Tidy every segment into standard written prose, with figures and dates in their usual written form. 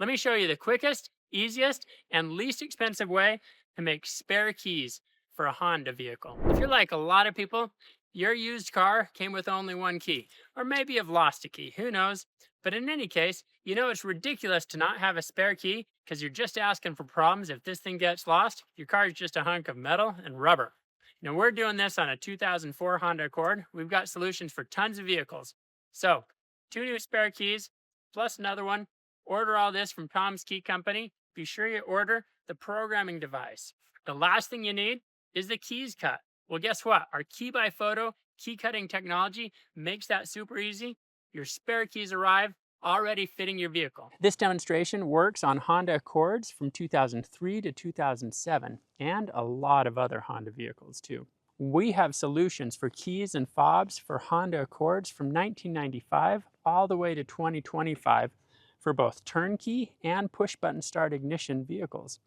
Let me show you the quickest, easiest, and least expensive way to make spare keys for a Honda vehicle. If you're like a lot of people, your used car came with only one key, or maybe you've lost a key, who knows? But in any case, you know it's ridiculous to not have a spare key because you're just asking for problems. If this thing gets lost, your car is just a hunk of metal and rubber. We're doing this on a 2004 Honda Accord. We've got solutions for tons of vehicles. So, 2 new spare keys, plus another one. Order all this from Tom's Key Company. Be sure you order the programming device. The last thing you need is the keys cut. Well, guess what? Our key by photo key cutting technology makes that super easy. Your spare keys arrive already fitting your vehicle. This demonstration works on Honda Accords from 2003 to 2007 and a lot of other Honda vehicles too. We have solutions for keys and fobs for Honda Accords from 1995 all the way to 2025 for both turnkey and push-button start ignition vehicles.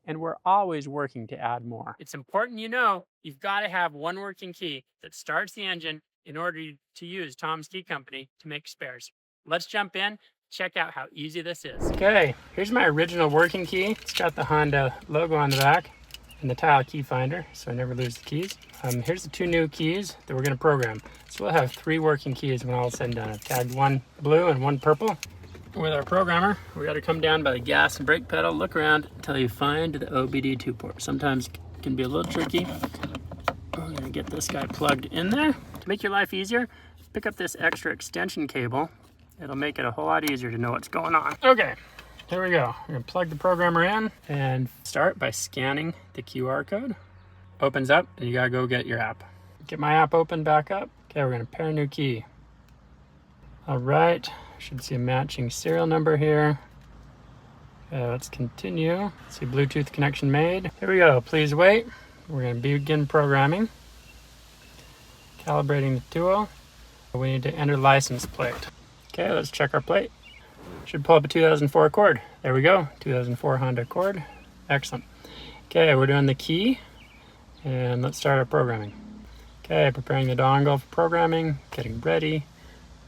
And we're always working to add more. It's important you've got to have one working key that starts the engine in order to use Tom's Key Company to make spares. Let's jump in, check out how easy this is. Okay, here's my original working key. It's got the Honda logo on the back and the tile key finder, so I never lose the keys. Here's the 2 new keys that we're going to program. So we'll have 3 working keys when all is said and done. I've tagged 1 blue and 1 purple. With our programmer, we got to come down by the gas and brake pedal, look around until you find the OBD2 port. Sometimes it can be a little tricky. We're going to get this guy plugged in there. To make your life easier, pick up this extra extension cable. It'll make it a whole lot easier to know what's going on. Okay, here we go. We're going to plug the programmer in and start by scanning the QR code. Opens up and you got to go get your app. Get my app open back up. Okay, we're going to pair a new key. All right. Should see a matching serial number here. Okay, let's continue. See Bluetooth connection made. Here we go. Please wait. We're going to begin programming. Calibrating the tool. We need to enter license plate. Okay, let's check our plate. Should pull up a 2004 Accord. There we go. 2004 Honda Accord. Excellent. Okay, we're doing the key. And let's start our programming. Okay, preparing the dongle for programming. Getting ready.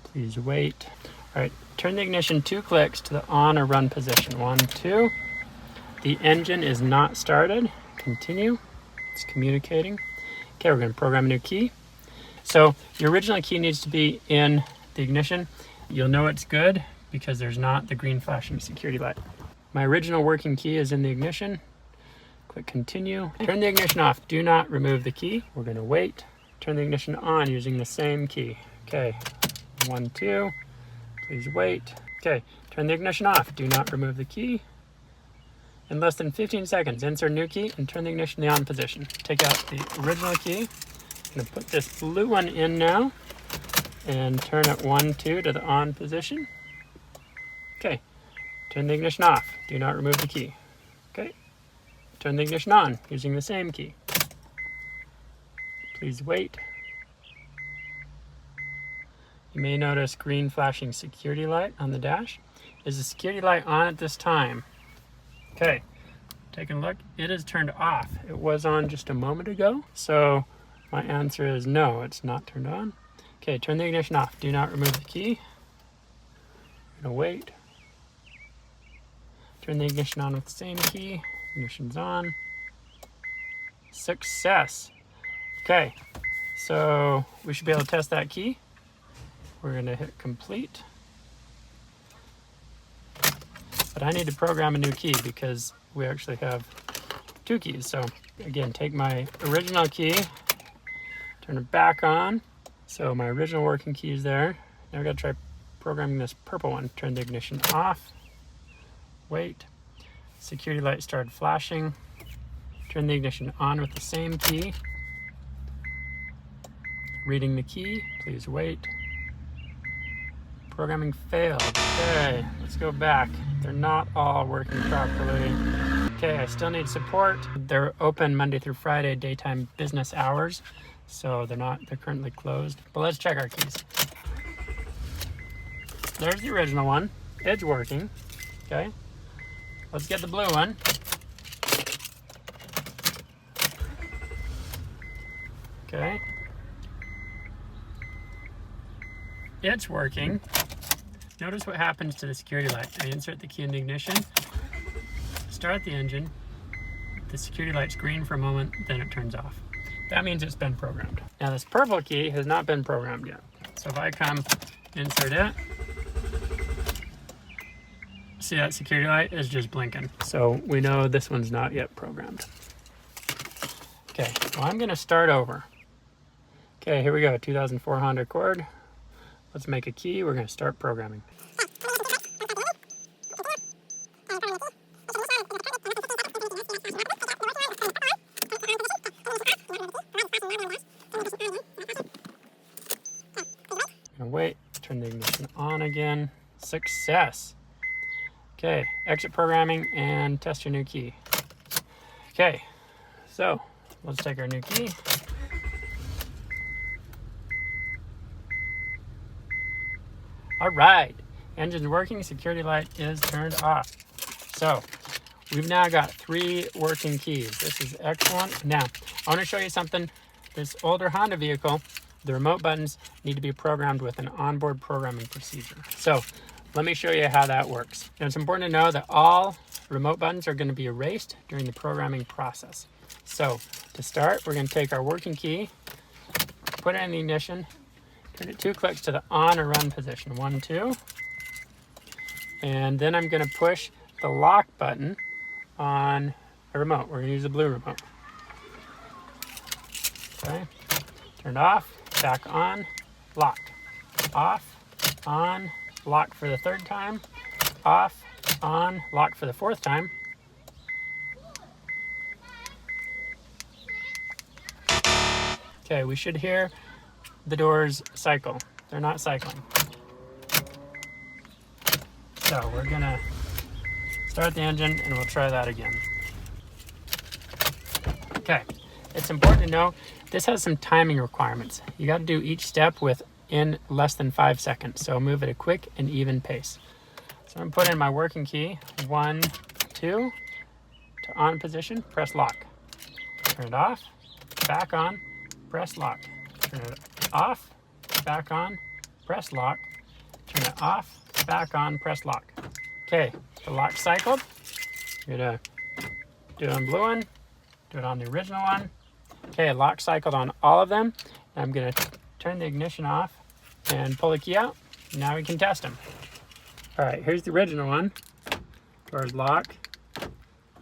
Please wait. All right, turn the ignition 2 clicks to the on or run position. 1, 2. The engine is not started. Continue. It's communicating. Okay, we're going to program a new key. So your original key needs to be in the ignition. You'll know it's good because there's not the green flashing security light. My original working key is in the ignition. Click continue. Turn the ignition off. Do not remove the key. We're going to wait. Turn the ignition on using the same key. Okay, 1, 2. Please wait. Okay, turn the ignition off. Do not remove the key. In less than 15 seconds, insert new key and turn the ignition in the on position. Take out the original key. I'm going to put this blue one in now and turn it 1, 2 to the on position. Okay, turn the ignition off. Do not remove the key. Okay, turn the ignition on using the same key. Please wait. You may notice green flashing security light on the dash. Is the security light on at this time? Okay, taking a look. It is turned off. It was on just a moment ago. So my answer is no, it's not turned on. Okay, turn the ignition off. Do not remove the key. I'm gonna wait. Turn the ignition on with the same key. Ignition's on. Success. Okay, so we should be able to test that key. We're going to hit complete. But I need to program a new key because we actually have 2 keys. So again, take my original key, turn it back on. So my original working key is there. Now we got to try programming this purple one. Turn the ignition off. Wait. Security light started flashing. Turn the ignition on with the same key. Reading the key. Please wait. Programming failed. Okay, let's go back. They're not all working properly. Okay, I still need support. They're open Monday through Friday, daytime business hours. So they're currently closed. But let's check our keys. There's the original one. It's working. Okay. Let's get the blue one. Okay. It's working. Notice what happens to the security light. I insert the key in the ignition, start the engine, the security light's green for a moment, then it turns off. That means it's been programmed. Now this purple key has not been programmed yet. So if I come insert it, see that security light is just blinking. So we know this one's not yet programmed. Okay, well I'm gonna start over. Okay, here we go, 2004 Honda Accord. Let's make a key, we're gonna start programming. Wait, turn the ignition on again. Success. Okay, exit programming and test your new key. Okay, so let's take our new key. All right, engine's working, security light is turned off. So we've now got 3 working keys. This is excellent. Now, I want to show you something. This older Honda vehicle, the remote buttons need to be programmed with an onboard programming procedure. So let me show you how that works. And it's important to know that all remote buttons are going to be erased during the programming process. So to start, we're going to take our working key, put it in the ignition, turn it 2 clicks to the on or run position, 1, 2. And then I'm going to push the lock button on a remote. We're going to use the blue remote. Okay, turned off. Back on, lock, off, on, lock for the 3rd time, off, on, lock for the 4th time. Okay, we should hear the doors cycle. They're not cycling. So we're gonna start the engine and we'll try that again. Okay, it's important to know this has some timing requirements. You got to do each step within less than 5 seconds. So move at a quick and even pace. So I'm putting in my working key, 1, 2, to on position, press lock. Turn it off, back on, press lock. Turn it off, back on, press lock. Turn it off, back on, press lock. Okay, the lock cycled. You're gonna do it on blue one, do it on the original one. Okay, lock cycled on all of them. I'm gonna turn the ignition off and pull the key out. Now we can test them. All right, here's the original one. Doors lock,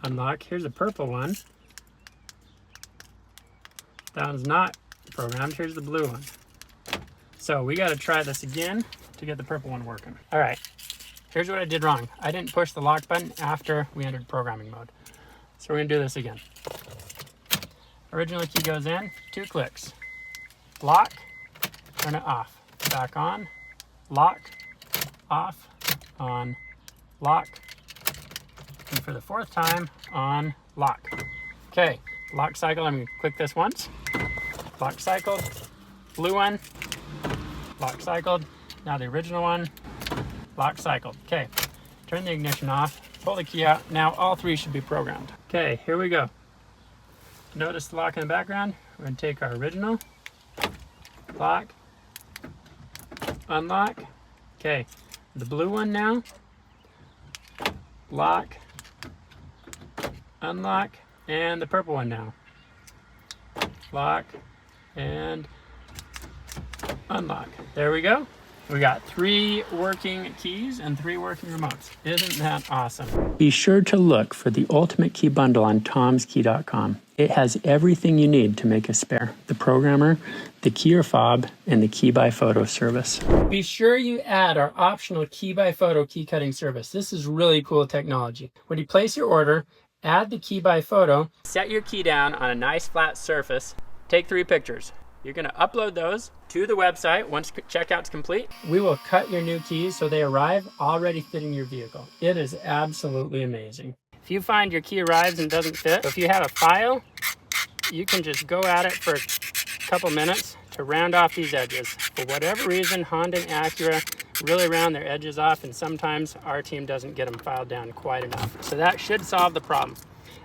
unlock. Here's the purple one. That one's not programmed. Here's the blue one. So we gotta try this again to get the purple one working. All right, here's what I did wrong. I didn't push the lock button after we entered programming mode. So we're gonna do this again. Original key goes in, 2 clicks. Lock, turn it off. Back on, lock, off, on, lock. And for the 4th time, on, lock. Okay, lock cycle, I'm gonna click this once. Lock cycled, blue one, lock cycled. Now the original one, lock cycled. Okay, turn the ignition off, pull the key out. Now all 3 should be programmed. Okay, here we go. Notice the lock in the background. We're going to take our original, lock, unlock. Okay, the blue one now, lock, unlock, and the purple one now, lock, and unlock. There we go. We got 3 working keys and 3 working remotes. Isn't that awesome? Be sure to look for the Ultimate Key Bundle on tomskey.com. It has everything you need to make a spare. The programmer, the key or fob, and the key by photo service. Be sure you add our optional key by photo key cutting service. This is really cool technology. When you place your order, add the key by photo, set your key down on a nice flat surface, take 3 pictures. You're going to upload those to the website once checkout's complete. We will cut your new keys so they arrive already fitting your vehicle. It is absolutely amazing. If you find your key arrives and doesn't fit, if you have a file, you can just go at it for a couple minutes to round off these edges. For whatever reason, Honda and Acura really round their edges off, and sometimes our team doesn't get them filed down quite enough. So that should solve the problem.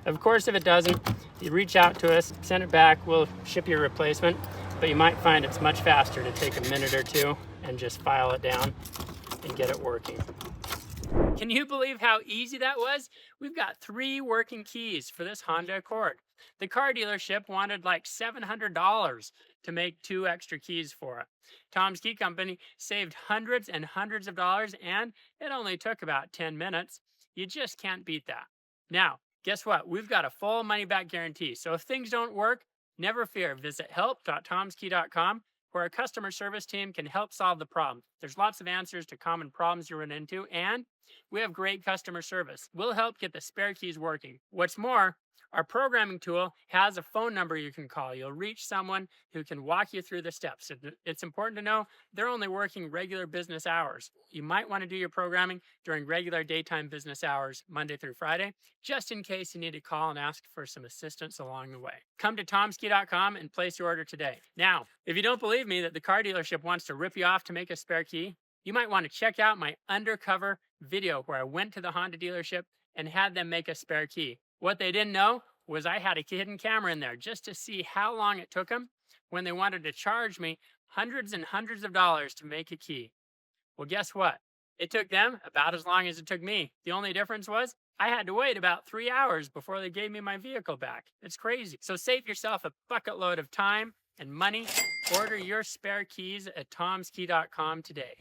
Of course, if it doesn't, you reach out to us, send it back, we'll ship you a replacement. But you might find it's much faster to take a minute or 2 and just file it down. and get it working. Can you believe how easy that was? We've got 3 working keys for this Honda Accord. The car dealership wanted like $700 to make 2 extra keys for it. Tom's Key Company saved hundreds and hundreds of dollars, and it only took about 10 minutes. You just can't beat that. Now, guess what? We've got a full money-back guarantee. So if things don't work, never fear. Visit help.tomskey.com where our customer service team can help solve the problem. There's lots of answers to common problems you run into, and we have great customer service. We'll help get the spare keys working. What's more, our programming tool has a phone number you can call. You'll reach someone who can walk you through the steps. It's important to know they're only working regular business hours. You might want to do your programming during regular daytime business hours, Monday through Friday, just in case you need to call and ask for some assistance along the way. Come to tomskey.com and place your order today. Now, if you don't believe me that the car dealership wants to rip you off to make a spare key, you might want to check out my undercover video where I went to the Honda dealership and had them make a spare key. What they didn't know was I had a hidden camera in there just to see how long it took them when they wanted to charge me hundreds and hundreds of dollars to make a key. Well, guess what? It took them about as long as it took me. The only difference was I had to wait about 3 hours before they gave me my vehicle back. It's crazy. So save yourself a bucket load of time and money. Order your spare keys at tomskey.com today.